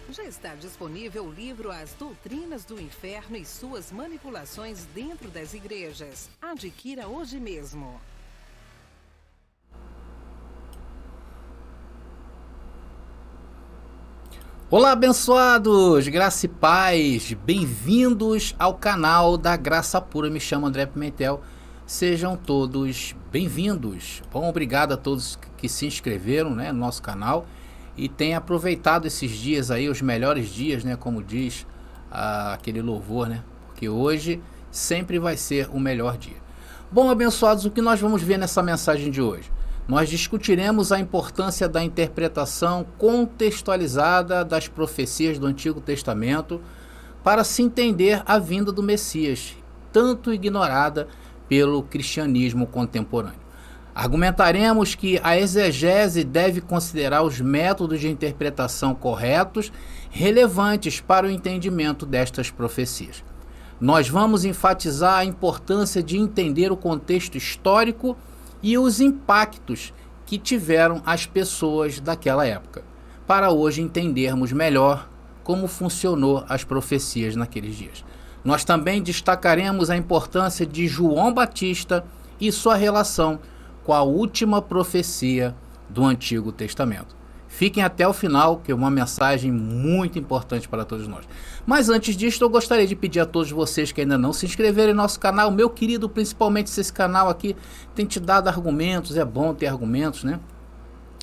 Já está disponível o livro As Doutrinas do Inferno e Suas Manipulações Dentro das Igrejas. Adquira hoje mesmo. Olá, abençoados! Graça e paz! Bem-vindos ao canal da Graça Pura. Me chamo André Pimentel. Sejam todos bem-vindos. Bom, obrigado a todos que se inscreveram, no nosso canal e têm aproveitado esses dias aí, os melhores dias, como diz aquele louvor, porque hoje sempre vai ser o melhor dia. Bom, abençoados, o que nós vamos ver nessa mensagem de hoje? Nós discutiremos a importância da interpretação contextualizada das profecias do Antigo Testamento para se entender a vinda do Messias, tanto ignorada pelo cristianismo contemporâneo. Argumentaremos que a exegese deve considerar os métodos de interpretação corretos, relevantes para o entendimento destas profecias. Nós vamos enfatizar a importância de entender o contexto histórico e os impactos que tiveram as pessoas daquela época, para hoje entendermos melhor como funcionou as profecias naqueles dias. Nós também destacaremos a importância de João Batista e sua relação com a última profecia do Antigo Testamento. Fiquem até o final, que é uma mensagem muito importante para todos nós. Mas antes disso, eu gostaria de pedir a todos vocês que ainda não se inscreveram em nosso canal, meu querido, principalmente se esse canal aqui tem te dado argumentos, é bom ter argumentos,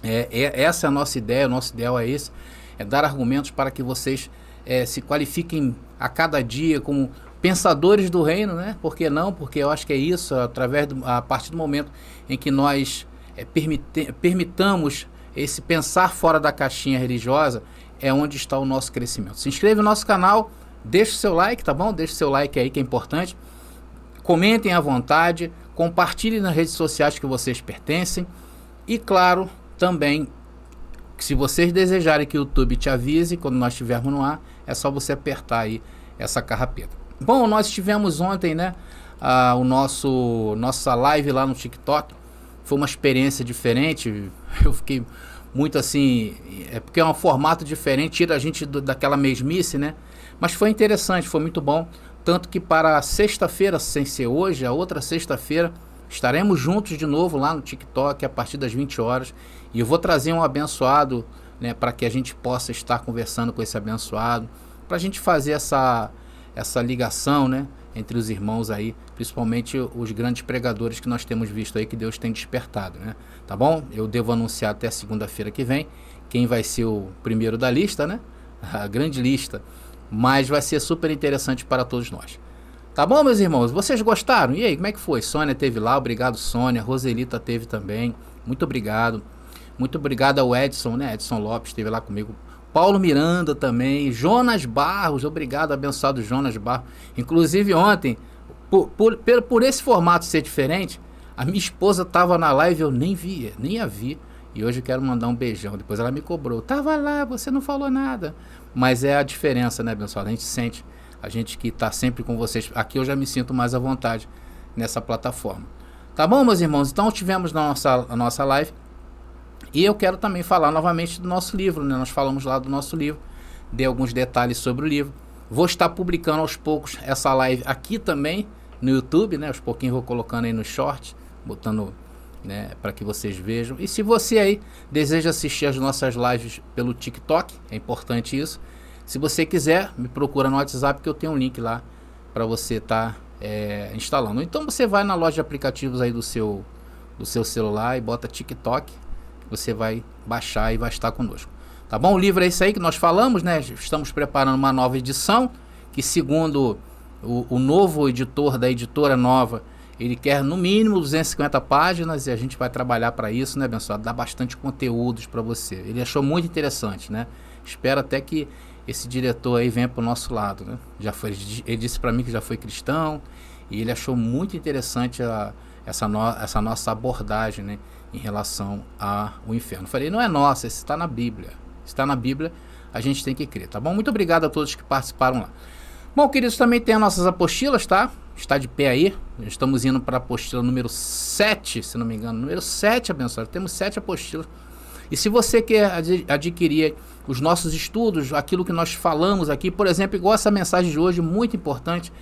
essa é a nossa ideia, o nosso ideal é esse, é dar argumentos para que vocês se qualifiquem a cada dia como pensadores do reino, Por que não? Porque eu acho que é isso, a partir do momento em que nós permitamos esse pensar fora da caixinha religiosa, é onde está o nosso crescimento. Se inscreva no nosso canal, deixe o seu like, tá bom? Deixe o seu like aí que é importante. Comentem à vontade, compartilhem nas redes sociais que vocês pertencem. E claro, também, se vocês desejarem que o YouTube te avise quando nós estivermos no ar, é só você apertar aí essa carrapeta. Bom, nós tivemos ontem, nossa live lá no TikTok. Foi uma experiência diferente. Eu fiquei muito assim, porque é um formato diferente, tira a gente daquela mesmice, Mas foi interessante, foi muito bom. Tanto que para sexta-feira, sem ser hoje, a outra sexta-feira, estaremos juntos de novo lá no TikTok a partir das 20 horas. E eu vou trazer um abençoado, para que a gente possa estar conversando com esse abençoado, para a gente fazer essa ligação, entre os irmãos aí, principalmente os grandes pregadores que nós temos visto aí, que Deus tem despertado, Tá bom? Eu devo anunciar até segunda-feira que vem quem vai ser o primeiro da lista, A grande lista. Mas vai ser super interessante para todos nós. Tá bom, meus irmãos? Vocês gostaram? E aí, como é que foi? Sônia teve lá, obrigado, Sônia. Roselita teve também, muito obrigado. Muito obrigado ao Edson, Edson Lopes esteve lá comigo. Paulo Miranda também, Jonas Barros, obrigado, abençoado Jonas Barros. Inclusive ontem, por esse formato ser diferente, a minha esposa estava na live, eu nem a vi. E hoje eu quero mandar um beijão. Depois ela me cobrou, tava lá, você não falou nada. Mas é a diferença, abençoado? A gente sente, a gente que está sempre com vocês. Aqui eu já me sinto mais à vontade nessa plataforma. Tá bom, meus irmãos? Então tivemos a nossa live. E eu quero também falar novamente do nosso livro, Nós falamos lá do nosso livro, dei alguns detalhes sobre o livro. Vou estar publicando aos poucos essa live aqui também no YouTube, Aos pouquinhos vou colocando aí nos shorts, botando, para que vocês vejam. E se você aí deseja assistir as nossas lives pelo TikTok, é importante isso. Se você quiser, me procura no WhatsApp que eu tenho um link lá para você estar instalando. Então você vai na loja de aplicativos aí do seu celular e bota TikTok. Você vai baixar e vai estar conosco. Tá bom? O livro é esse aí que nós falamos, Estamos preparando uma nova edição, que segundo o novo editor da editora nova, ele quer no mínimo 250 páginas e a gente vai trabalhar para isso, abençoado? Dá bastante conteúdos para você. Ele achou muito interessante, Espero até que esse diretor aí venha para o nosso lado, ele disse para mim que já foi cristão e ele achou muito interessante essa nossa abordagem, em relação ao inferno. Falei, não é nossa, isso está na Bíblia. Está na Bíblia, a gente tem que crer, tá bom? Muito obrigado a todos que participaram lá. Bom, queridos, também tem as nossas apostilas, tá? Está de pé aí. Estamos indo para a apostila número 7, se não me engano. Número 7, abençoado. Temos 7 apostilas. E se você quer adquirir os nossos estudos, aquilo que nós falamos aqui, por exemplo, igual essa mensagem de hoje, muito importante,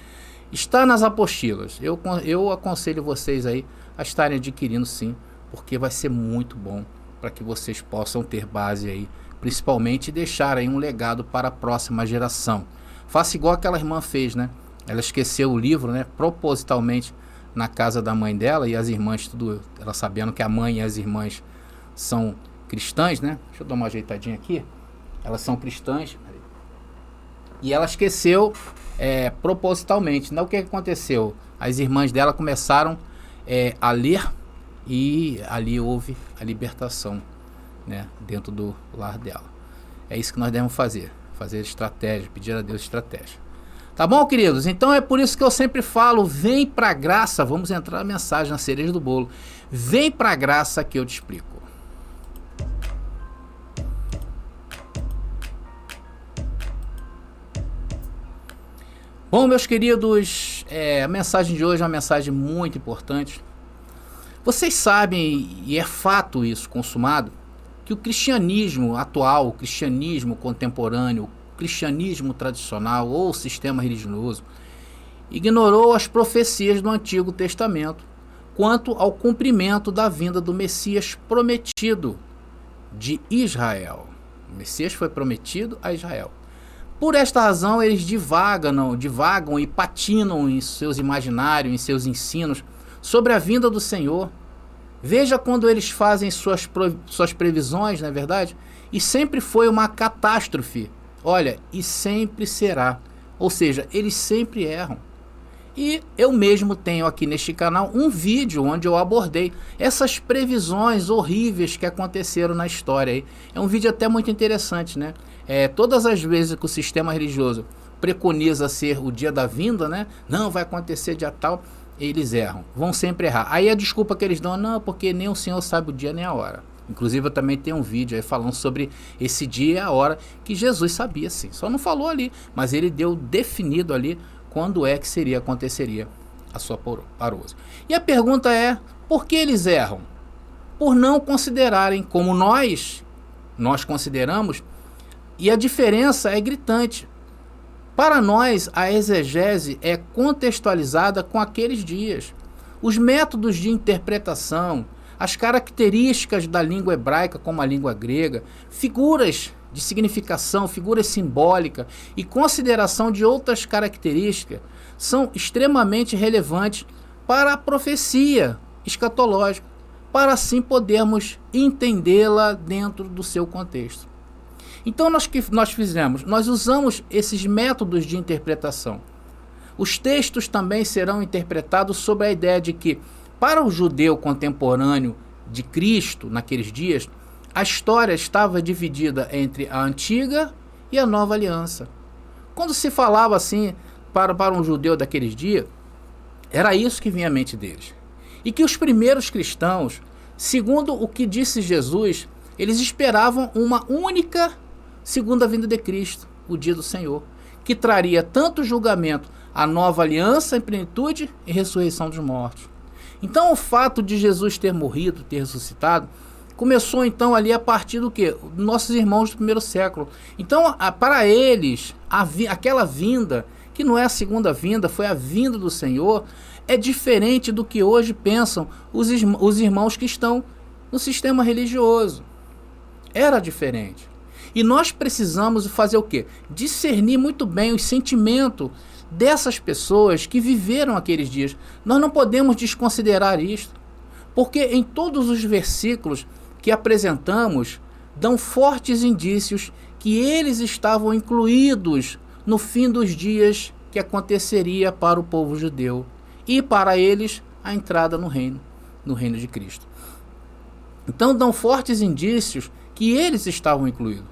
está nas apostilas. Eu aconselho vocês aí a estarem adquirindo sim, porque vai ser muito bom para que vocês possam ter base aí, principalmente deixar aí um legado para a próxima geração. Faça igual aquela irmã fez, né? Ela esqueceu o livro, né? Propositalmente na casa da mãe dela, e as irmãs, tudo, ela sabendo que a mãe e as irmãs são cristãs, né? Deixa eu dar uma ajeitadinha aqui. Elas são cristãs. E ela esqueceu propositalmente. Então o que aconteceu? As irmãs dela começaram a ler, e ali houve a libertação, né, dentro do lar dela. É isso que nós devemos fazer estratégia, pedir a Deus estratégia. Tá bom, queridos? Então é por isso que eu sempre falo, vem pra graça. Vamos entrar na mensagem, na cereja do bolo. Vem pra graça que eu te explico. Bom, meus queridos, a mensagem de hoje é uma mensagem muito importante. Vocês sabem, e é fato isso, consumado, que o cristianismo atual, o cristianismo contemporâneo, o cristianismo tradicional ou sistema religioso, ignorou as profecias do Antigo Testamento quanto ao cumprimento da vinda do Messias prometido de Israel. O Messias foi prometido a Israel. Por esta razão, eles divagam e patinam em seus imaginários, em seus ensinos, sobre a vinda do Senhor. Veja quando eles fazem suas previsões, não é verdade? E sempre foi uma catástrofe. Olha, e sempre será. Ou seja, eles sempre erram. E eu mesmo tenho aqui neste canal um vídeo onde eu abordei essas previsões horríveis que aconteceram na história. É um vídeo até muito interessante, né? Todas as vezes que o sistema religioso preconiza ser o dia da vinda, né? Não, vai acontecer dia tal, eles erram, vão sempre errar. Aí a desculpa que eles dão, não, porque nem o Senhor sabe o dia nem a hora. Inclusive eu também tenho um vídeo aí falando sobre esse dia e a hora que Jesus sabia sim, só não falou ali, mas ele deu definido ali quando é que aconteceria a sua parousia. E a pergunta é, por que eles erram? Por não considerarem como nós consideramos, e a diferença é gritante. Para nós, a exegese é contextualizada com aqueles dias. Os métodos de interpretação, as características da língua hebraica como a língua grega, figuras de significação, figuras simbólicas e consideração de outras características são extremamente relevantes para a profecia escatológica, para assim podermos entendê-la dentro do seu contexto. Então nós usamos esses métodos de interpretação. Os textos também serão interpretados sob a ideia de que, para o judeu contemporâneo de Cristo, naqueles dias, a história estava dividida entre a antiga e a nova aliança. Quando se falava assim para um judeu daqueles dias, era isso que vinha à mente deles. E que os primeiros cristãos, segundo o que disse Jesus, eles esperavam uma única segunda vinda de Cristo, o dia do Senhor, que traria tanto julgamento à nova aliança em plenitude e ressurreição dos mortos. Então o fato de Jesus ter morrido, ter ressuscitado, começou então ali a partir do quê? Nossos irmãos do primeiro século. Então para eles, aquela vinda, que não é a segunda vinda, foi a vinda do Senhor, é diferente do que hoje pensam os irmãos que estão no sistema religioso. Era diferente. E nós precisamos fazer o quê? Discernir muito bem o sentimento dessas pessoas que viveram aqueles dias. Nós não podemos desconsiderar isto, porque em todos os versículos que apresentamos dão fortes indícios que eles estavam incluídos no fim dos dias que aconteceria para o povo judeu e para eles a entrada no reino de Cristo. Então dão fortes indícios que eles estavam incluídos.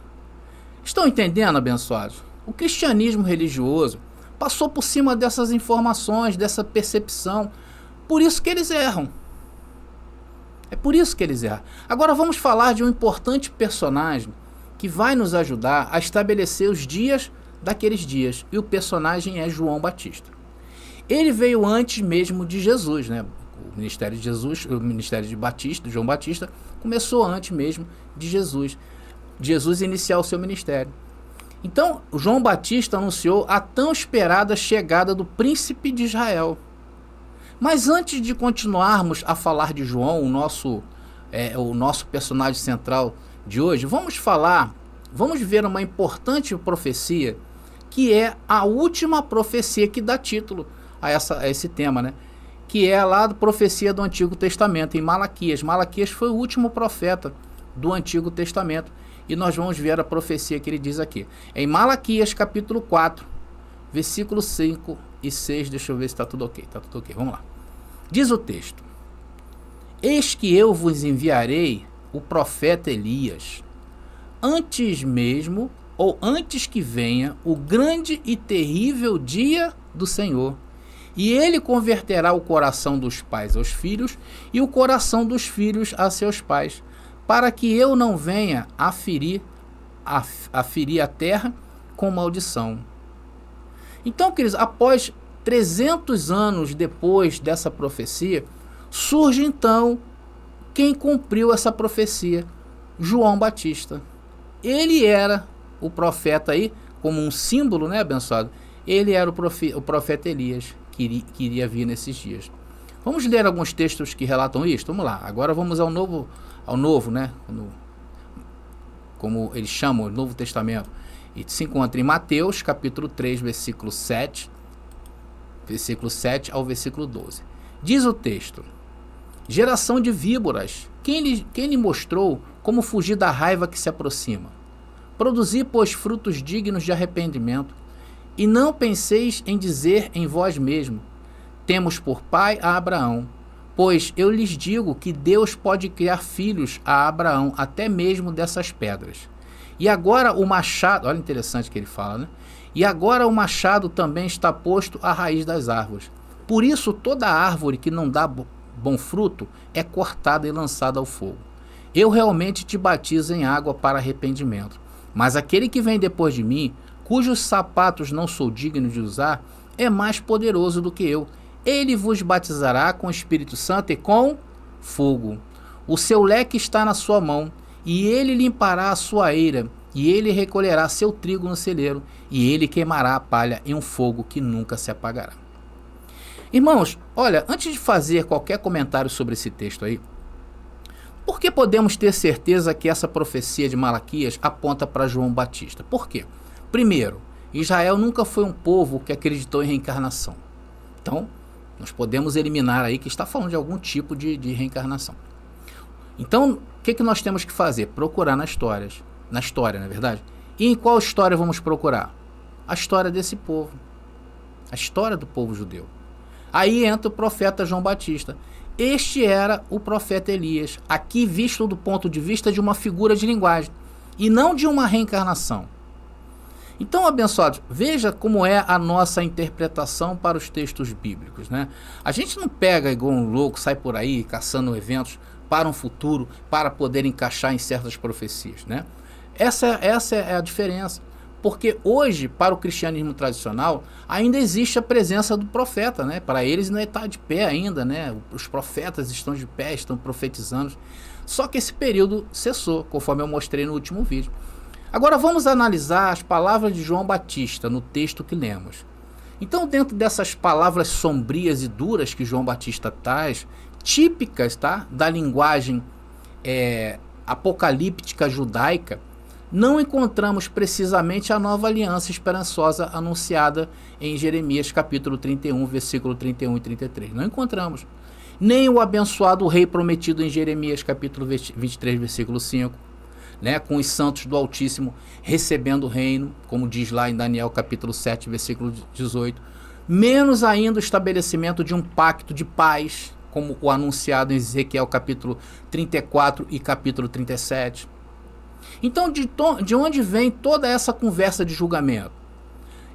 Estão entendendo, abençoados? O cristianismo religioso passou por cima dessas informações, dessa percepção. Por isso que eles erram. É por isso que eles erram. Agora vamos falar de um importante personagem que vai nos ajudar a estabelecer os dias daqueles dias. E o personagem é João Batista. Ele veio antes mesmo de Jesus, né? ministério de Jesus, o ministério de João Batista, começou antes mesmo de Jesus iniciar o seu ministério. Então, João Batista anunciou a tão esperada chegada do príncipe de Israel. Mas antes de continuarmos a falar de João, o nosso personagem central de hoje, vamos ver uma importante profecia, que é a última profecia que dá título a esse tema, né? Que é lá da profecia do Antigo Testamento, em Malaquias. Malaquias foi o último profeta do Antigo Testamento. E nós vamos ver a profecia que ele diz aqui. Em Malaquias, capítulo 4, versículos 5 e 6. Deixa eu ver se está tudo ok. Está tudo ok, vamos lá. Diz o texto: Eis que eu vos enviarei o profeta Elias, antes mesmo, ou antes que venha, o grande e terrível dia do Senhor. E ele converterá o coração dos pais aos filhos, e o coração dos filhos a seus pais, para que eu não venha a ferir a terra com maldição. Então, queridos, após 300 anos depois dessa profecia, surge então quem cumpriu essa profecia, João Batista. Ele era o profeta aí, como um símbolo, né, abençoado? Ele era o profeta Elias, que iria vir nesses dias. Vamos ler alguns textos que relatam isso? Vamos lá. Agora vamos ao novo, né? Como eles chamam, o Novo Testamento. E se encontra em Mateus, capítulo 3, versículo 7 ao versículo 12. Diz o texto: Geração de víboras, quem lhe mostrou como fugir da raiva que se aproxima? Produzi, pois, frutos dignos de arrependimento, e não penseis em dizer em vós mesmo: temos por pai a Abraão. Pois eu lhes digo que Deus pode criar filhos a Abraão, até mesmo dessas pedras. E agora o machado, olha interessante que ele fala, né? E agora o machado também está posto à raiz das árvores. Por isso toda árvore que não dá bom fruto é cortada e lançada ao fogo. Eu realmente te batizo em água para arrependimento. Mas aquele que vem depois de mim, cujos sapatos não sou digno de usar, é mais poderoso do que eu. Ele vos batizará com o Espírito Santo e com fogo. O seu leque está na sua mão, e ele limpará a sua eira, e ele recolherá seu trigo no celeiro, e ele queimará a palha em um fogo que nunca se apagará. Irmãos, olha, antes de fazer qualquer comentário sobre esse texto aí, por que podemos ter certeza que essa profecia de Malaquias aponta para João Batista? Por quê? Primeiro, Israel nunca foi um povo que acreditou em reencarnação. Então, nós podemos eliminar aí que está falando de algum tipo de reencarnação. Então, o que nós temos que fazer? Procurar na história, não é verdade? E em qual história vamos procurar? A história desse povo. A história do povo judeu. Aí entra o profeta João Batista. Este era o profeta Elias, aqui visto do ponto de vista de uma figura de linguagem, e não de uma reencarnação. Então, abençoados, veja como é a nossa interpretação para os textos bíblicos, né? A gente não pega igual um louco, sai por aí caçando eventos para um futuro, para poder encaixar em certas profecias, né? Essa é a diferença. Porque hoje, para o cristianismo tradicional, ainda existe a presença do profeta, né? Para eles não está de pé ainda, né? Os profetas estão de pé, estão profetizando. Só que esse período cessou, conforme eu mostrei no último vídeo. Agora vamos analisar as palavras de João Batista no texto que lemos. Então, dentro dessas palavras sombrias e duras que João Batista traz, típicas, tá, da linguagem apocalíptica judaica, não encontramos precisamente a nova aliança esperançosa anunciada em Jeremias capítulo 31, versículo 31 e 33. Não encontramos. Nem o abençoado rei prometido em Jeremias capítulo 23, versículo 5, né, com os santos do Altíssimo recebendo o reino, como diz lá em Daniel capítulo 7, versículo 18. Menos ainda o estabelecimento de um pacto de paz, como o anunciado em Ezequiel capítulo 34 e capítulo 37. Então, de onde vem toda essa conversa de julgamento?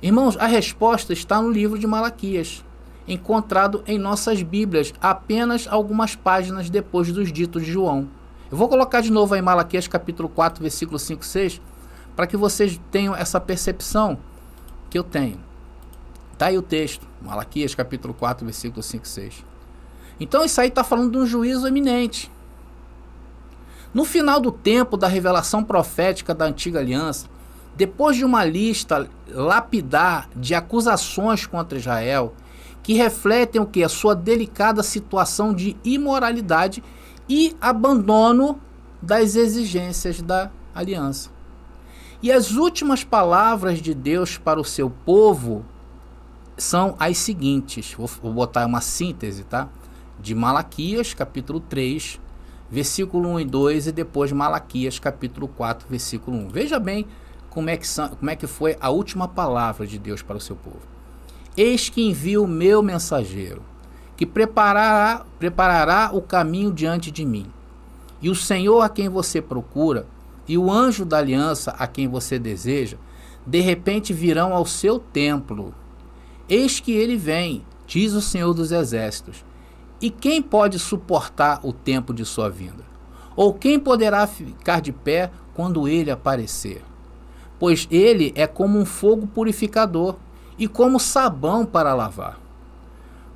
Irmãos, a resposta está no livro de Malaquias, encontrado em nossas Bíblias, apenas algumas páginas depois dos ditos de João. Eu vou colocar de novo aí Malaquias capítulo 4, versículo 5 e 6, para que vocês tenham essa percepção que eu tenho. Está aí o texto, Malaquias capítulo 4, versículo 5 e 6. Então isso aí está falando de um juízo iminente. No final do tempo da revelação profética da antiga aliança, depois de uma lista lapidar de acusações contra Israel, que refletem o que? A sua delicada situação de imoralidade e abandono das exigências da aliança. E as últimas palavras de Deus para o seu povo são as seguintes. Vou botar uma síntese, tá? De Malaquias, capítulo 3, versículo 1 e 2, e depois Malaquias, capítulo 4, versículo 1. Veja bem como é que foi a última palavra de Deus para o seu povo. Eis que envio o meu mensageiro, que preparará o caminho diante de mim. E o Senhor a quem você procura, e o anjo da aliança a quem você deseja, de repente virão ao seu templo. Eis que ele vem, diz o Senhor dos Exércitos. E quem pode suportar o tempo de sua vinda? Ou quem poderá ficar de pé quando ele aparecer? Pois ele é como um fogo purificador e como sabão para lavar.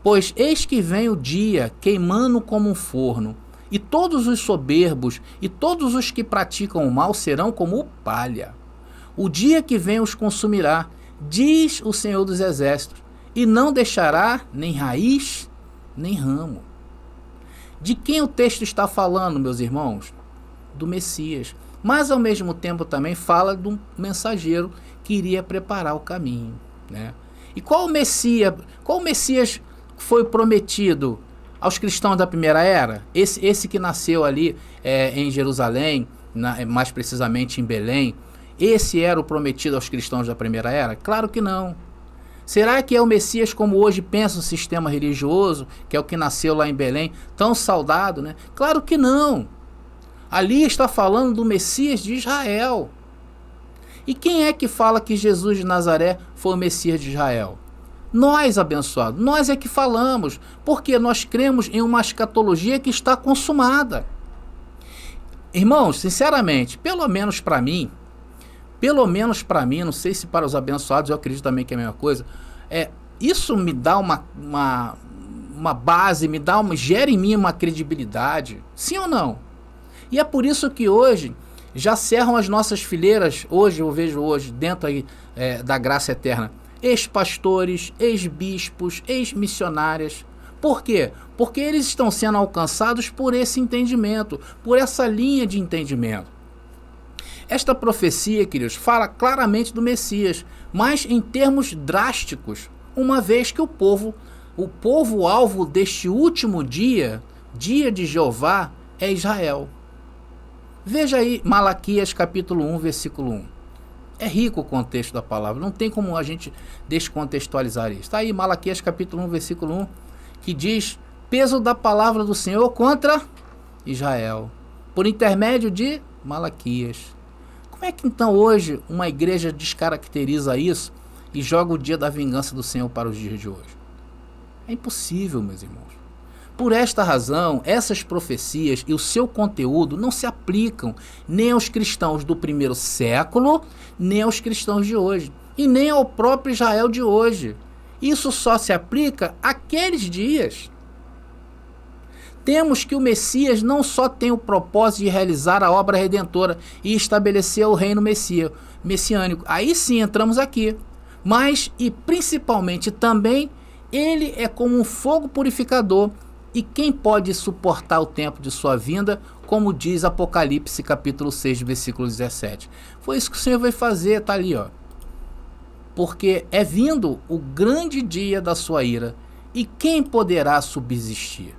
Pois eis que vem o dia queimando como um forno, e todos os soberbos e todos os que praticam o mal serão como palha. O dia que vem os consumirá, diz o Senhor dos Exércitos, e não deixará nem raiz nem ramo. De quem o texto está falando, meus irmãos? Do Messias. Mas ao mesmo tempo também fala de um mensageiro que iria preparar o caminho, né? E qual o Messias foi prometido aos cristãos da primeira era? Esse que nasceu ali em Jerusalém, mais precisamente em Belém, esse era o prometido aos cristãos da primeira era? Claro que não. Será que é o Messias como hoje pensa o sistema religioso, que é o que nasceu lá em Belém, tão saudado, né? Claro que não. Ali está falando do Messias de Israel. E quem é que fala que Jesus de Nazaré foi o Messias de Israel? Nós, abençoados, nós é que falamos, porque nós cremos em uma escatologia que está consumada. Irmãos, sinceramente, pelo menos para mim, não sei se para os abençoados, eu acredito também que é a mesma coisa, isso me dá uma base, gera em mim uma credibilidade, sim ou não? E é por isso que hoje já cerram as nossas fileiras, eu vejo hoje, dentro aí, da graça eterna, ex-pastores, ex-bispos, ex-missionárias. Por quê? Porque eles estão sendo alcançados por esse entendimento, por essa linha de entendimento. Esta profecia, queridos, fala claramente do Messias, mas em termos drásticos, uma vez que o povo alvo deste último dia de Jeová, é Israel. Veja aí Malaquias capítulo 1, versículo 1. É rico o contexto da palavra, não tem como a gente descontextualizar isso. Está aí Malaquias capítulo 1, versículo 1, que diz: peso da palavra do Senhor contra Israel, por intermédio de Malaquias. Como é que então hoje uma igreja descaracteriza isso e joga o dia da vingança do Senhor para os dias de hoje? É impossível, meus irmãos. Por esta razão, essas profecias e o seu conteúdo não se aplicam nem aos cristãos do primeiro século, nem aos cristãos de hoje, e nem ao próprio Israel de hoje. Isso só se aplica àqueles dias. Temos que o Messias não só tem o propósito de realizar a obra redentora e estabelecer o reino messiânico, aí sim entramos aqui, mas e principalmente também ele é como um fogo purificador. E quem pode suportar o tempo de sua vinda, como diz Apocalipse capítulo 6, versículo 17. Foi isso que o Senhor vai fazer, tá ali, ó. Porque é vindo o grande dia da sua ira, e quem poderá subsistir?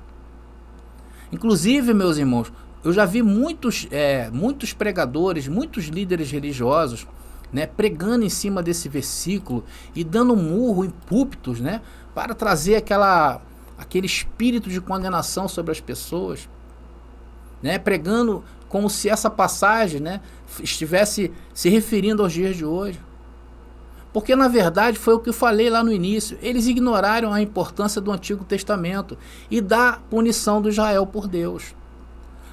Inclusive, meus irmãos, eu já vi muitos pregadores, muitos líderes religiosos, né, pregando em cima desse versículo e dando murro em púlpitos, né, para trazer aquele espírito de condenação sobre as pessoas, né, pregando como se essa passagem, né, estivesse se referindo aos dias de hoje. Porque na verdade foi o que eu falei lá no início, eles ignoraram a importância do Antigo Testamento e da punição do Israel por Deus.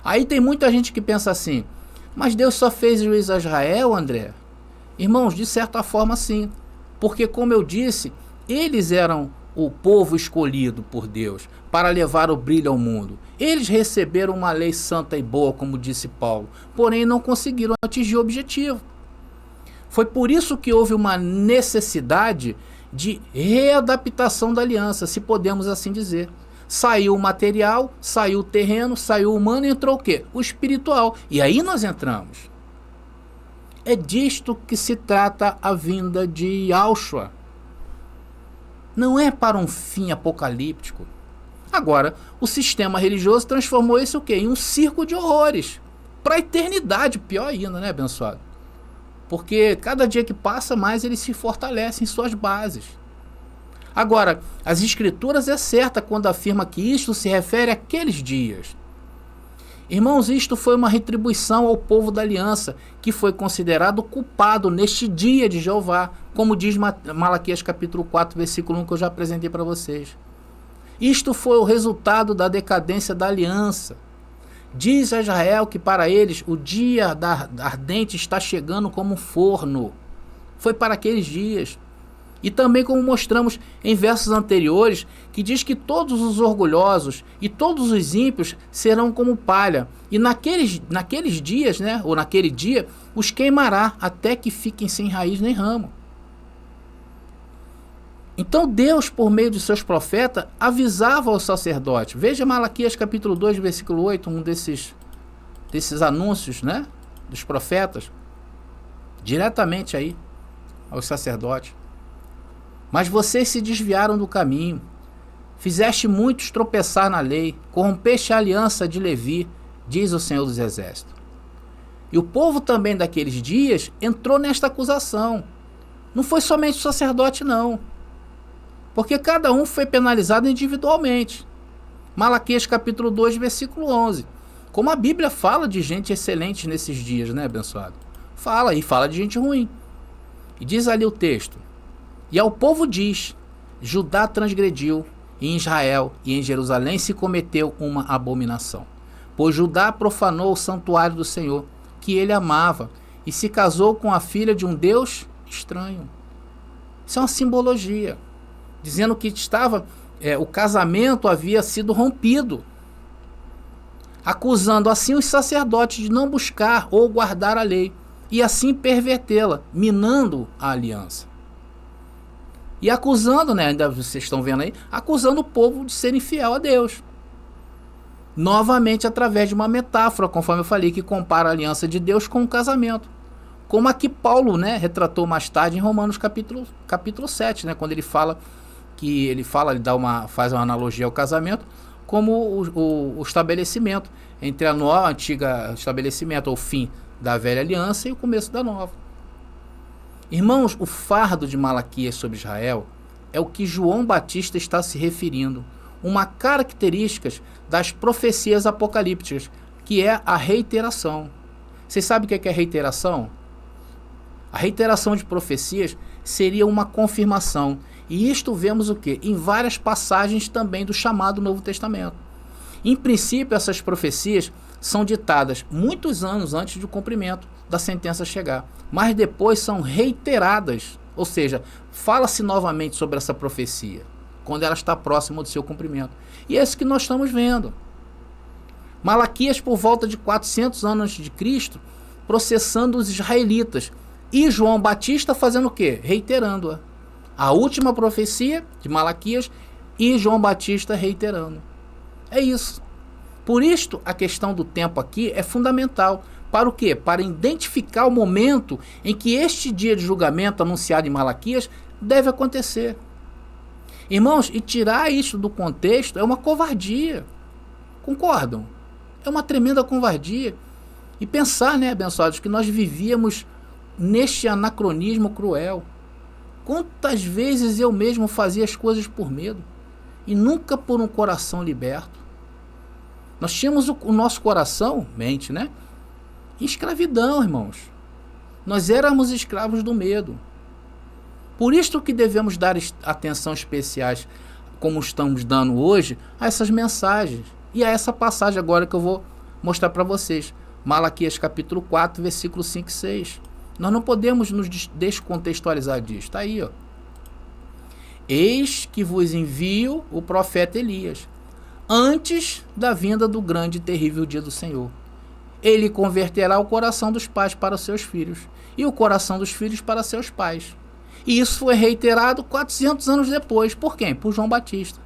Aí tem muita gente que pensa assim: mas Deus só fez juízo a Israel, André? Irmãos, de certa forma sim, porque como eu disse, eles eram o povo escolhido por Deus para levar o brilho ao mundo. Eles receberam uma lei santa e boa, como disse Paulo, porém não conseguiram atingir o objetivo. Foi por isso que houve uma necessidade de readaptação da aliança, se podemos assim dizer. Saiu o material, saiu o terreno, saiu o humano e entrou o quê? O espiritual. E aí nós entramos. É disto que se trata a vinda de Yahshua. Não é para um fim apocalíptico. Agora, o sistema religioso transformou isso o quê? Em um circo de horrores. Para a eternidade, pior ainda, né, abençoado? Porque cada dia que passa, mais ele se fortalece em suas bases. Agora, as escrituras é certa quando afirma que isto se refere àqueles dias. Irmãos, isto foi uma retribuição ao povo da aliança, que foi considerado culpado neste dia de Jeová, como diz Malaquias capítulo 4, versículo 1, que eu já apresentei para vocês. Isto foi o resultado da decadência da aliança. Diz a Israel que para eles o dia da ardente está chegando como um forno. Foi para aqueles dias. E também como mostramos em versos anteriores, que diz que todos os orgulhosos e todos os ímpios serão como palha. E naqueles dias, né, ou naquele dia, os queimará até que fiquem sem raiz nem ramo. Então Deus, por meio de seus profetas, avisava ao sacerdote. Veja Malaquias capítulo 2, versículo 8, um desses anúncios, né, dos profetas, diretamente aí aos sacerdotes. Mas vocês se desviaram do caminho, fizeste muitos tropeçar na lei, corrompeste a aliança de Levi, diz o Senhor dos Exércitos. E o povo também daqueles dias entrou nesta acusação. Não foi somente o sacerdote, não. Porque cada um foi penalizado individualmente. Malaquias capítulo 2, versículo 11. Como a Bíblia fala de gente excelente nesses dias, né, abençoado? Fala de gente ruim. E diz ali o texto: e ao povo diz, Judá transgrediu, e em Israel e em Jerusalém se cometeu uma abominação. Pois Judá profanou o santuário do Senhor, que ele amava, e se casou com a filha de um Deus estranho. Isso é uma simbologia, dizendo que o casamento havia sido rompido, acusando assim os sacerdotes de não buscar ou guardar a lei, e assim pervertê-la, minando a aliança. E acusando, né, ainda vocês estão vendo aí, acusando o povo de ser infiel a Deus. Novamente através de uma metáfora, conforme eu falei, que compara a aliança de Deus com o casamento. Como aqui Paulo, né, retratou mais tarde em Romanos capítulo 7, né, quando ele fala, faz uma analogia ao casamento, como o estabelecimento entre a nova, antiga estabelecimento, ou fim da velha aliança, e o começo da nova. Irmãos, o fardo de Malaquias sobre Israel é o que João Batista está se referindo, uma característica das profecias apocalípticas, que é a reiteração. Vocês sabem o que é reiteração? A reiteração de profecias seria uma confirmação, e isto vemos o quê? Em várias passagens também do chamado Novo Testamento. Em princípio, essas profecias são ditadas muitos anos antes do cumprimento da sentença chegar, mas depois são reiteradas, ou seja, fala-se novamente sobre essa profecia, quando ela está próxima do seu cumprimento. E é isso que nós estamos vendo. Malaquias, por volta de 400 anos antes de Cristo, processando os israelitas, e João Batista fazendo o quê? Reiterando-a. A última profecia de Malaquias e João Batista reiterando. É isso. Por isto, a questão do tempo aqui é fundamental. Para o quê? Para identificar o momento em que este dia de julgamento anunciado em Malaquias deve acontecer. Irmãos, e tirar isso do contexto é uma covardia. Concordam? É uma tremenda covardia. E pensar, né, abençoados, que nós vivíamos neste anacronismo cruel. Quantas vezes eu mesmo fazia as coisas por medo e nunca por um coração liberto. Nós tínhamos o nosso coração, mente, né? Escravidão, irmãos. Nós éramos escravos do medo. Por isso que devemos dar atenção especiais, como estamos dando hoje, a essas mensagens. E a essa passagem agora que eu vou mostrar para vocês. Malaquias capítulo 4, versículo 5 e 6. Nós não podemos nos descontextualizar disso. Está aí, ó. eis que vos envio o profeta Elias, antes da vinda do grande e terrível dia do Senhor. Ele converterá o coração dos pais para os seus filhos, e o coração dos filhos para seus pais. E isso foi reiterado 400 anos depois. Por quem? Por João Batista.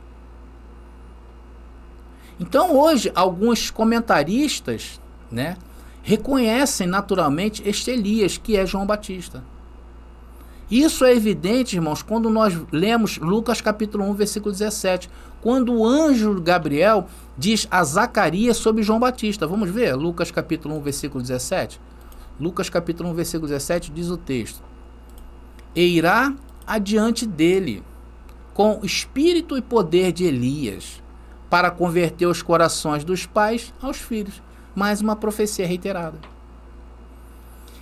Então hoje, alguns comentaristas, né, reconhecem naturalmente este Elias, que é João Batista. Isso é evidente, irmãos, quando nós lemos Lucas capítulo 1, versículo 17, quando o anjo Gabriel diz a Zacarias sobre João Batista. Vamos ver Lucas capítulo 1, versículo 17? Lucas capítulo 1, versículo 17 diz o texto: e irá adiante dele, com espírito e poder de Elias, para converter os corações dos pais aos filhos. Mais uma profecia reiterada.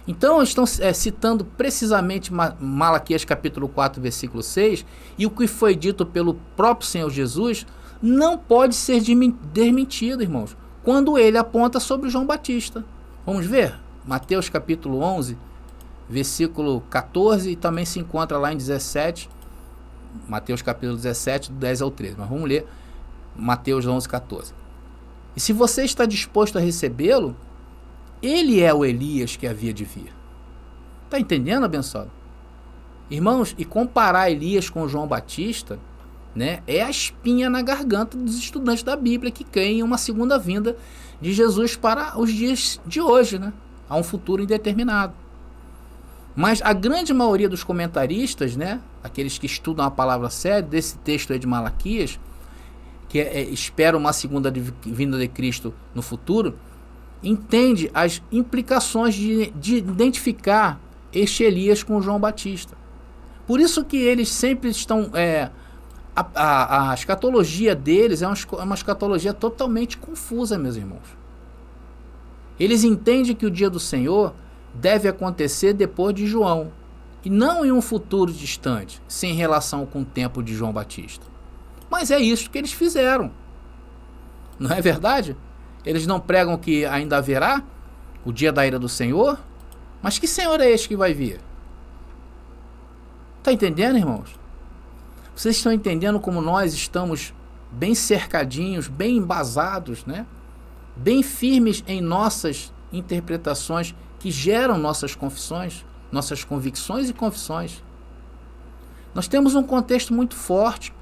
Então, estão citando precisamente Malaquias capítulo 4, versículo 6, e o que foi dito pelo próprio Senhor Jesus não pode ser desmentido, irmãos, quando ele aponta sobre João Batista. Vamos ver? Mateus capítulo 11, versículo 14, e também se encontra lá em 17, Mateus capítulo 17, do 10 ao 13. Mas vamos ler Mateus 11, 14. E se você está disposto a recebê-lo, ele é o Elias que havia de vir. Está entendendo, abençoado? Irmãos, e comparar Elias com João Batista, né, é a espinha na garganta dos estudantes da Bíblia que creem em uma segunda vinda de Jesus para os dias de hoje, né, a um futuro indeterminado. Mas a grande maioria dos comentaristas, né, aqueles que estudam a palavra séria desse texto aí de Malaquias, que espera uma segunda vinda de Cristo no futuro, entende as implicações de identificar este Elias com João Batista. Por isso que eles sempre estão... a escatologia deles é uma escatologia totalmente confusa, meus irmãos. Eles entendem que o dia do Senhor deve acontecer depois de João, e não em um futuro distante, sem relação com o tempo de João Batista. Mas é isso que eles fizeram. Não é verdade? Eles não pregam que ainda haverá o dia da ira do Senhor? Mas que Senhor é este que vai vir? Está entendendo, irmãos? Vocês estão entendendo como nós estamos bem cercadinhos, bem embasados, né? Bem firmes em nossas interpretações que geram nossas confissões, nossas convicções e confissões. Nós temos um contexto muito forte.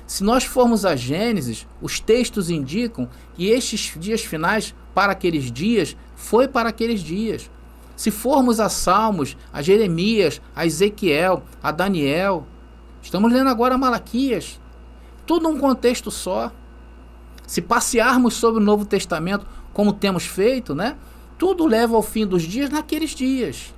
Se nós formos a Gênesis, os textos indicam que estes dias finais, para aqueles dias, foi para aqueles dias. Se formos a Salmos, a Jeremias, a Ezequiel, a Daniel, estamos lendo agora Malaquias, tudo um contexto só. Se passearmos sobre o Novo Testamento, como temos feito, né, tudo leva ao fim dos dias naqueles dias.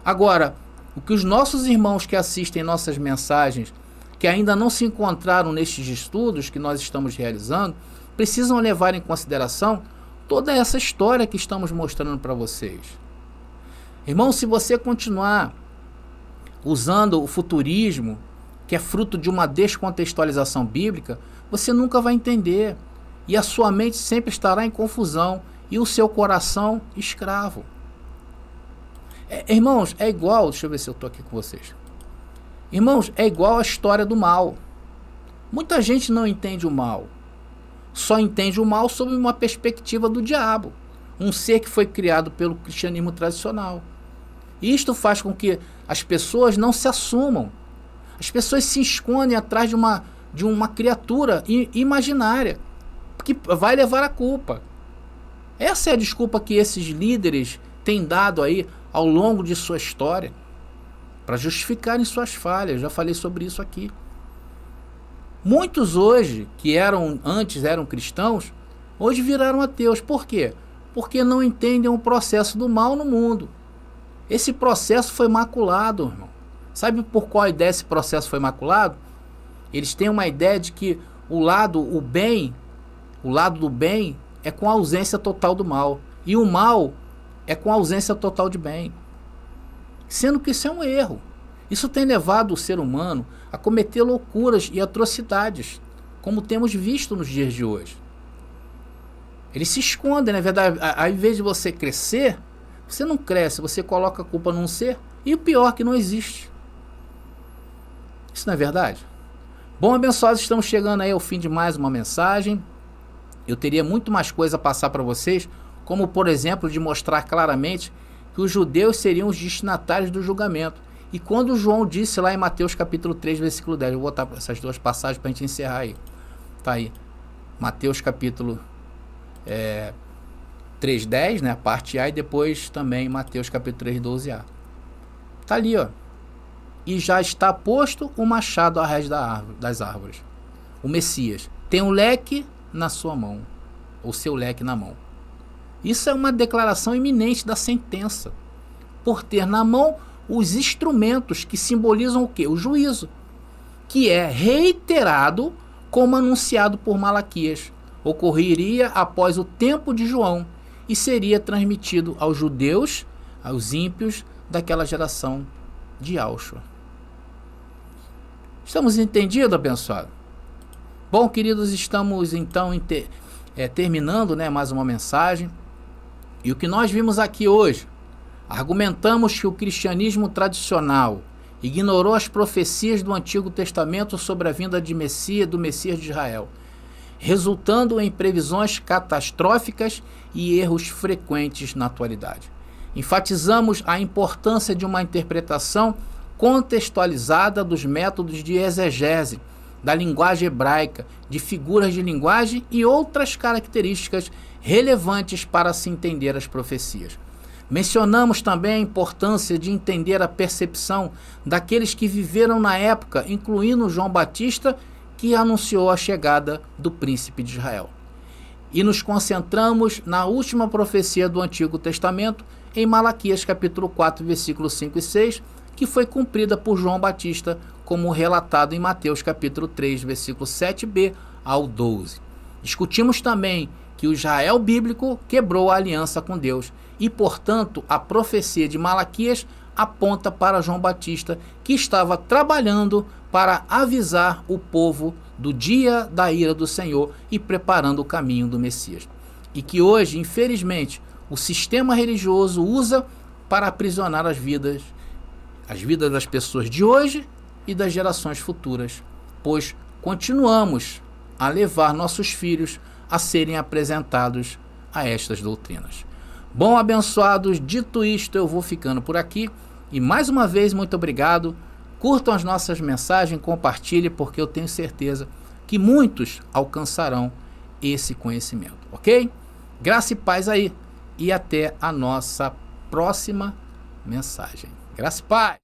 Agora, o que os nossos irmãos que assistem nossas mensagens, que ainda não se encontraram nestes estudos que nós estamos realizando, precisam levar em consideração toda essa história que estamos mostrando para vocês. Irmão, se você continuar usando o futurismo, que é fruto de uma descontextualização bíblica, você nunca vai entender, e a sua mente sempre estará em confusão, e o seu coração escravo. Irmãos, é igual, deixa eu ver se eu estou aqui com vocês. Irmãos, é igual a história do mal. Muita gente não entende o mal. Só entende o mal sob uma perspectiva do diabo, um ser que foi criado pelo cristianismo tradicional. Isto faz com que as pessoas não se assumam. As pessoas se escondem atrás de uma criatura imaginária, que vai levar a culpa. Essa é a desculpa que esses líderes têm dado aí ao longo de sua história, para justificarem suas falhas. Já falei sobre isso aqui. Muitos hoje, que antes eram cristãos, hoje viraram ateus. Por quê? Porque não entendem o processo do mal no mundo. Esse processo foi maculado, irmão. Sabe por qual ideia esse processo foi maculado? Eles têm uma ideia de que o lado do bem é com a ausência total do mal. E o mal é com a ausência total de bem. Sendo que isso é um erro. Isso tem levado o ser humano a cometer loucuras e atrocidades, como temos visto nos dias de hoje. Eles se escondem, na verdade. Ao invés de você crescer, você não cresce, você coloca a culpa num ser, e o pior, que não existe. Isso não é verdade? Bom, abençoados, estamos chegando aí ao fim de mais uma mensagem. Eu teria muito mais coisa a passar para vocês, como por exemplo de mostrar claramente que os judeus seriam os destinatários do julgamento. E quando João disse lá em Mateus capítulo 3, versículo 10, eu vou botar essas duas passagens para a gente encerrar aí. Tá aí. Mateus capítulo 3:10, né, a parte A, e depois também Mateus capítulo 3:12a. Tá ali, ó. E já está posto o machado à raiz das árvores. O Messias tem um leque na sua mão, o seu leque na mão. Isso é uma declaração iminente da sentença, por ter na mão os instrumentos que simbolizam o quê? O juízo, que é reiterado como anunciado por Malaquias. Ocorreria após o tempo de João e seria transmitido aos judeus, aos ímpios daquela geração de Yahshua. Estamos entendidos, abençoado? Bom, queridos, estamos então terminando, né, mais uma mensagem. E o que nós vimos aqui hoje? Argumentamos que o cristianismo tradicional ignorou as profecias do Antigo Testamento sobre a vinda do Messias de Israel, resultando em previsões catastróficas e erros frequentes na atualidade. Enfatizamos a importância de uma interpretação contextualizada dos métodos de exegese, da linguagem hebraica, de figuras de linguagem e outras características relevantes para se entender as profecias. Mencionamos também a importância de entender a percepção daqueles que viveram na época, incluindo João Batista, que anunciou a chegada do príncipe de Israel. E nos concentramos na última profecia do Antigo Testamento, em Malaquias capítulo 4, versículos 5 e 6, que foi cumprida por João Batista, como relatado em Mateus capítulo 3, versículo 7b ao 12. Discutimos também que o Israel bíblico quebrou a aliança com Deus e, portanto, a profecia de Malaquias aponta para João Batista, que estava trabalhando para avisar o povo do dia da ira do Senhor e preparando o caminho do Messias. E que hoje, infelizmente, o sistema religioso usa para aprisionar as vidas das pessoas de hoje e das gerações futuras, pois continuamos a levar nossos filhos a serem apresentados a estas doutrinas. Bom, abençoados, dito isto, eu vou ficando por aqui e mais uma vez, muito obrigado. Curtam as nossas mensagens, compartilhem, porque eu tenho certeza que muitos alcançarão esse conhecimento, ok? Graça e paz aí e até a nossa próxima mensagem. Graça e paz!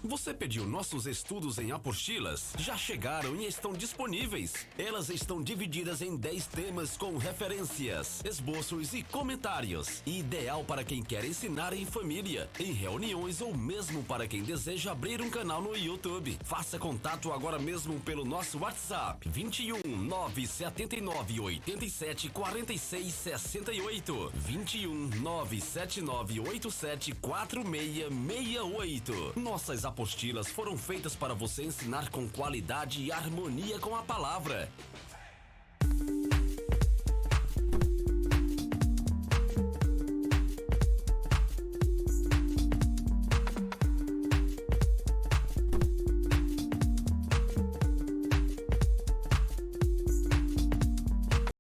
Você pediu nossos estudos em apostilas? Já chegaram e estão disponíveis. Elas estão divididas em 10 temas com referências, esboços e comentários. Ideal para quem quer ensinar em família, em reuniões ou mesmo para quem deseja abrir um canal no YouTube. Faça contato agora mesmo pelo nosso WhatsApp 21 979 87 46 68 21 979 87 46 68. Nossas apostilas foram feitas para você ensinar com qualidade e harmonia com a palavra.